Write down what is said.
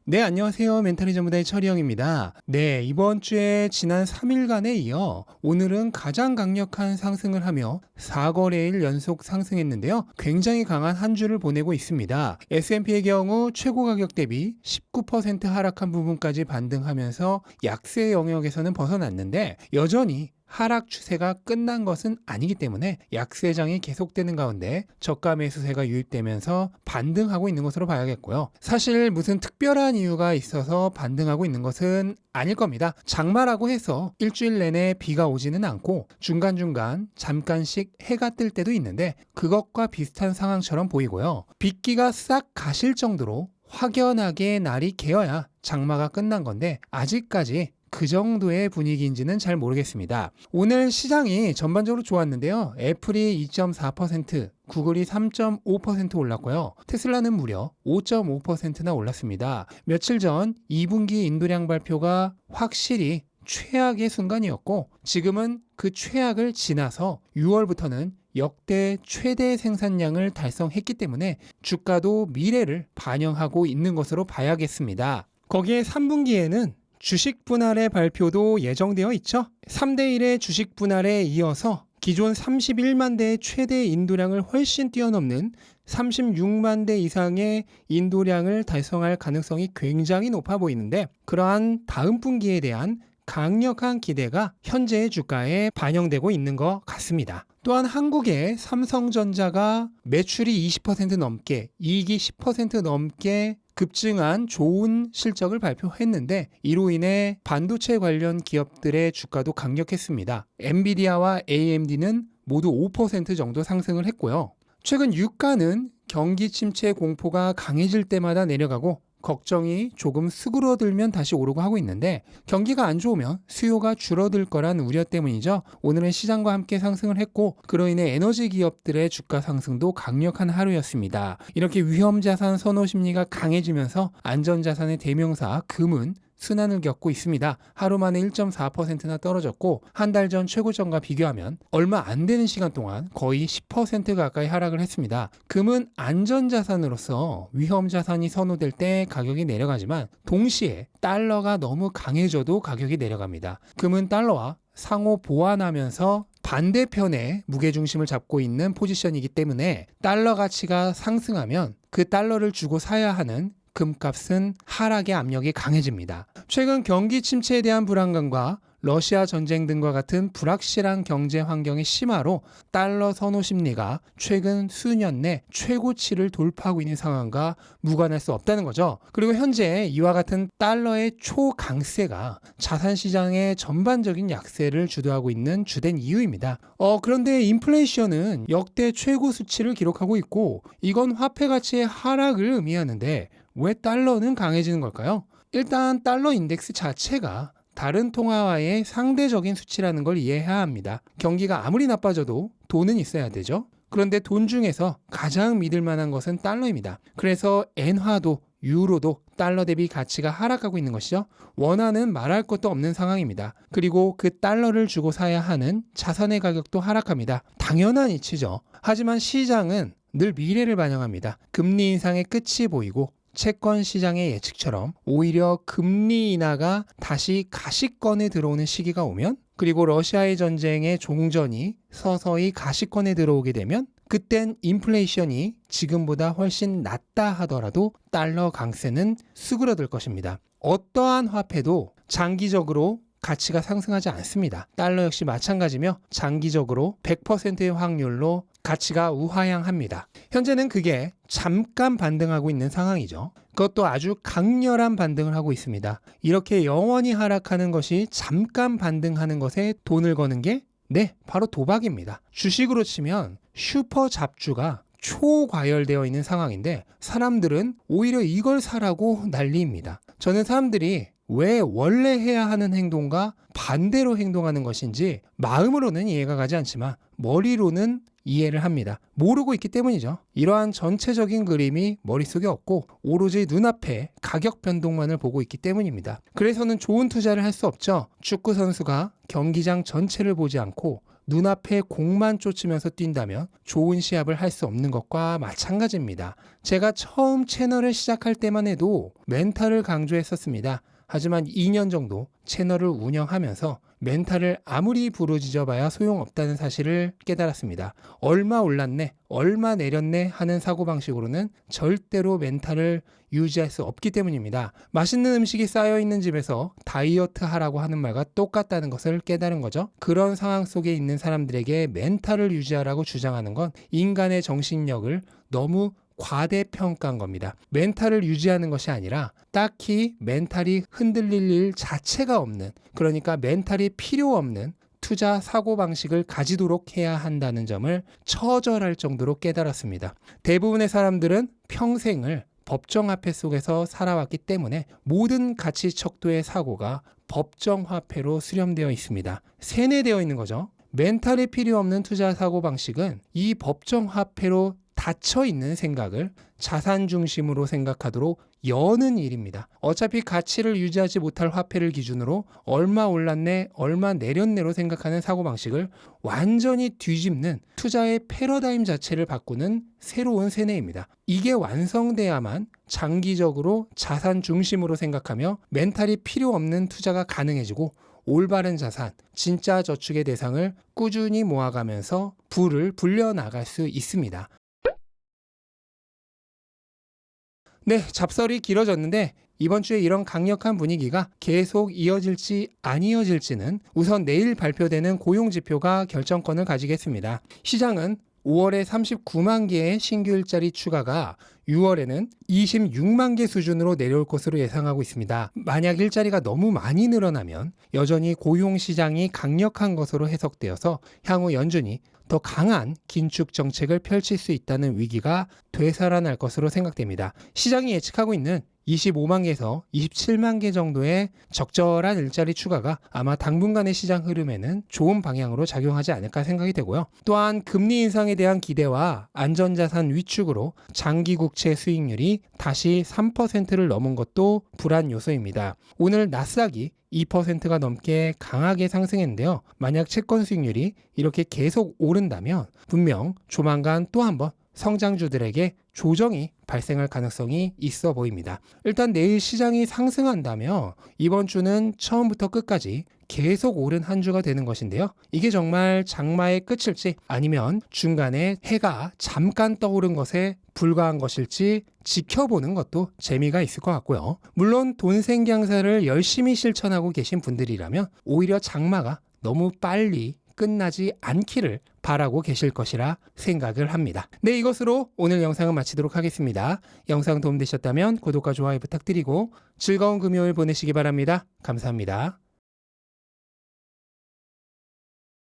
네, 안녕하세요. 멘탈이 전부다의 철이형입니다. 네, 이번 주에 지난 3일간에 이어 오늘은 가장 강력한 상승을 하며 4거래일 연속 상승했는데요. 굉장히 강한 한 주를 보내고 있습니다. S&P의 경우 최고 가격 대비 19% 하락한 부분까지 반등하면서 약세 영역에서는 벗어났는데 여전히 하락 추세가 끝난 것은 아니기 때문에 약세장이 계속되는 가운데 저가 매수세가 유입되면서 반등하고 있는 것으로 봐야겠고요. 사실 무슨 특별한 이유가 있어서 반등하고 있는 것은 아닐 겁니다. 장마라고 해서 일주일 내내 비가 오지는 않고 중간중간 잠깐씩 해가 뜰 때도 있는데 그것과 비슷한 상황처럼 보이고요. 빗기가 싹 가실 정도로 확연하게 날이 개어야 장마가 끝난 건데 아직까지 그 정도의 분위기인지는 잘 모르겠습니다. 오늘 시장이 전반적으로 좋았는데요. 애플이 2.4%, 구글이 3.5% 올랐고요. 테슬라는 무려 5.5%나 올랐습니다. 며칠 전 2분기 인도량 발표가 확실히 최악의 순간이었고 지금은 그 최악을 지나서 6월부터는 역대 최대 생산량을 달성했기 때문에 주가도 미래를 반영하고 있는 것으로 봐야겠습니다. 거기에 3분기에는 주식 분할의 발표도 예정되어 있죠. 3대1의 주식 분할에 이어서 기존 31만 대의 최대 인도량을 훨씬 뛰어넘는 36만 대 이상의 인도량을 달성할 가능성이 굉장히 높아 보이는데 그러한 다음 분기에 대한 강력한 기대가 현재의 주가에 반영되고 있는 것 같습니다. 또한 한국의 삼성전자가 매출이 20% 넘게, 이익이 10% 넘게 급증한 좋은 실적을 발표했는데 이로 인해 반도체 관련 기업들의 주가도 강력했습니다. 엔비디아와 AMD는 모두 5% 정도 상승을 했고요. 최근 유가는 경기 침체 공포가 강해질 때마다 내려가고 걱정이 조금 수그러들면 다시 오르고 하고 있는데 경기가 안 좋으면 수요가 줄어들 거란 우려 때문이죠. 오늘은 시장과 함께 상승을 했고 그로 인해 에너지 기업들의 주가 상승도 강력한 하루였습니다. 이렇게 위험자산 선호 심리가 강해지면서 안전자산의 대명사 금은 순환을 겪고 있습니다. 하루 만에 1.4%나 떨어졌고 한 달 전 최고점과 비교하면 얼마 안 되는 시간 동안 거의 10% 가까이 하락을 했습니다. 금은 안전자산으로서 위험자산이 선호될 때 가격이 내려가지만 동시에 달러가 너무 강해져도 가격이 내려갑니다. 금은 달러와 상호 보완하면서 반대편에 무게중심을 잡고 있는 포지션이기 때문에 달러 가치가 상승하면 그 달러를 주고 사야 하는 금값은 하락의 압력이 강해집니다. 최근 경기 침체에 대한 불안감과 러시아 전쟁 등과 같은 불확실한 경제 환경의 심화로 달러 선호 심리가 최근 수년 내 최고치를 돌파하고 있는 상황과 무관할 수 없다는 거죠. 그리고 현재 이와 같은 달러의 초강세가 자산시장의 전반적인 약세를 주도하고 있는 주된 이유입니다. 그런데 인플레이션은 역대 최고 수치를 기록하고 있고 이건 화폐 가치의 하락을 의미하는데 왜 달러는 강해지는 걸까요? 일단 달러 인덱스 자체가 다른 통화와의 상대적인 수치라는 걸 이해해야 합니다. 경기가 아무리 나빠져도 돈은 있어야 되죠. 그런데 돈 중에서 가장 믿을 만한 것은 달러입니다. 그래서 엔화도 유로도 달러 대비 가치가 하락하고 있는 것이죠. 원화는 말할 것도 없는 상황입니다. 그리고 그 달러를 주고 사야 하는 자산의 가격도 하락합니다. 당연한 이치죠. 하지만 시장은 늘 미래를 반영합니다. 금리 인상의 끝이 보이고 채권 시장의 예측처럼 오히려 금리 인하가 다시 가시권에 들어오는 시기가 오면 그리고 러시아의 전쟁의 종전이 서서히 가시권에 들어오게 되면 그땐 인플레이션이 지금보다 훨씬 낮다 하더라도 달러 강세는 수그러들 것입니다. 어떠한 화폐도 장기적으로 가치가 상승하지 않습니다. 달러 역시 마찬가지며 장기적으로 100%의 확률로 가치가 우하향합니다. 현재는 그게 잠깐 반등하고 있는 상황이죠. 그것도 아주 강렬한 반등을 하고 있습니다. 이렇게 영원히 하락하는 것이 잠깐 반등하는 것에 돈을 거는 게 바로 도박입니다. 주식으로 치면 슈퍼 잡주가 초과열되어 있는 상황인데 사람들은 오히려 이걸 사라고 난리입니다. 저는 사람들이 왜 원래 해야 하는 행동과 반대로 행동하는 것인지 마음으로는 이해가 가지 않지만 머리로는 이해를 합니다. 모르고 있기 때문이죠. 이러한 전체적인 그림이 머릿속에 없고 오로지 눈앞에 가격 변동만을 보고 있기 때문입니다. 그래서는 좋은 투자를 할 수 없죠. 축구 선수가 경기장 전체를 보지 않고 눈앞에 공만 쫓으면서 뛴다면 좋은 시합을 할 수 없는 것과 마찬가지입니다. 제가 처음 채널을 시작할 때만 해도 멘탈을 강조했었습니다. 하지만 2년 정도 채널을 운영하면서 멘탈을 아무리 부르짖어봐야 소용없다는 사실을 깨달았습니다. 얼마 올랐네, 얼마 내렸네 하는 사고방식으로는 절대로 멘탈을 유지할 수 없기 때문입니다. 맛있는 음식이 쌓여있는 집에서 다이어트 하라고 하는 말과 똑같다는 것을 깨달은 거죠. 그런 상황 속에 있는 사람들에게 멘탈을 유지하라고 주장하는 건 인간의 정신력을 너무 과대평가한 겁니다. 멘탈을 유지하는 것이 아니라 딱히 멘탈이 흔들릴 일 자체가 없는, 그러니까 멘탈이 필요 없는 투자 사고방식을 가지도록 해야 한다는 점을 처절할 정도로 깨달았습니다. 대부분의 사람들은 평생을 법정화폐 속에서 살아왔기 때문에 모든 가치 척도의 사고가 법정화폐로 수렴되어 있습니다. 세뇌되어 있는 거죠. 멘탈이 필요 없는 투자 사고방식은 이 법정화폐로 닫혀 있는 생각을 자산 중심으로 생각하도록 여는 일입니다. 어차피 가치를 유지하지 못할 화폐를 기준으로 얼마 올랐네, 얼마 내렸네로 생각하는 사고방식을 완전히 뒤집는 투자의 패러다임 자체를 바꾸는 새로운 세뇌입니다. 이게 완성돼야만 장기적으로 자산 중심으로 생각하며 멘탈이 필요 없는 투자가 가능해지고 올바른 자산, 진짜 저축의 대상을 꾸준히 모아가면서 부를 불려나갈 수 있습니다. 네, 잡설이 길어졌는데 이번 주에 이런 강력한 분위기가 계속 이어질지 안 이어질지는 우선 내일 발표되는 고용지표가 결정권을 가지겠습니다. 시장은 5월에 39만 개의 신규 일자리 추가가 6월에는 26만 개 수준으로 내려올 것으로 예상하고 있습니다. 만약 일자리가 너무 많이 늘어나면 여전히 고용시장이 강력한 것으로 해석되어서 향후 연준이 더 강한 긴축 정책을 펼칠 수 있다는 위기가 되살아날 것으로 생각됩니다. 시장이 예측하고 있는 25만 개에서 27만 개 정도의 적절한 일자리 추가가 아마 당분간의 시장 흐름에는 좋은 방향으로 작용하지 않을까 생각이 되고요. 또한 금리 인상에 대한 기대와 안전자산 위축으로 장기 국채 수익률이 다시 3%를 넘은 것도 불안 요소입니다. 오늘 나스닥이 2%가 넘게 강하게 상승했는데요. 만약 채권 수익률이 이렇게 계속 오른다면 분명 조만간 또 한번 성장주들에게 조정이 발생할 가능성이 있어 보입니다. 일단 내일 시장이 상승한다면 이번 주는 처음부터 끝까지 계속 오른 한 주가 되는 것인데요. 이게 정말 장마의 끝일지 아니면 중간에 해가 잠깐 떠오른 것에 불과한 것일지 지켜보는 것도 재미가 있을 것 같고요. 물론 돈생경사를 열심히 실천하고 계신 분들이라면 오히려 장마가 너무 빨리 끝나지 않기를 바라고 계실 것이라 생각을 합니다. 네, 이것으로 오늘 영상은 마치도록 하겠습니다. 영상 도움되셨다면 구독과 좋아요 부탁드리고 즐거운 금요일 보내시기 바랍니다. 감사합니다.